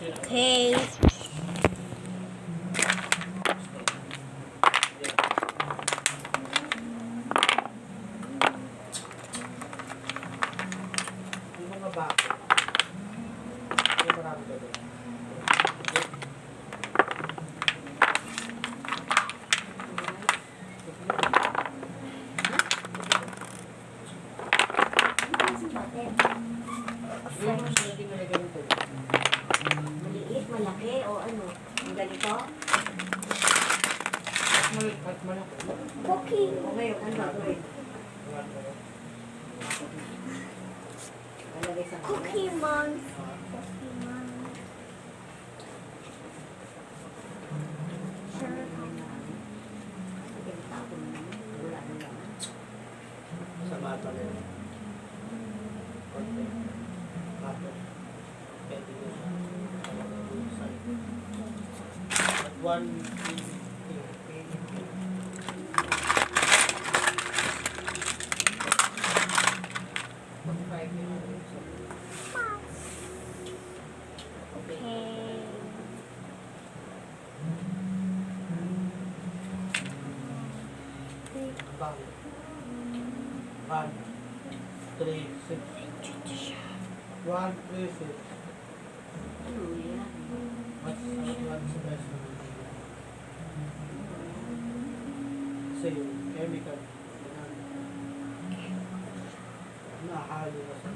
Okay. Yung mga bako. Yung marami ka doon. Yung mas natin na ganito. Maliit, malaki, o ano? Ang ganito? At malaki. Cooking. O ngayon, ano gagawin? Palagay sa Cookie Monster. Cookie Monster. Sure. Wala na lang. Sa bata na yun. Konti. Bata. Pwede mo siya. At one Okay. bang. 1, 3, 6. 1, 3, 6. Ano yan? What's the best one? Same. Chemical. Nakahalo na sa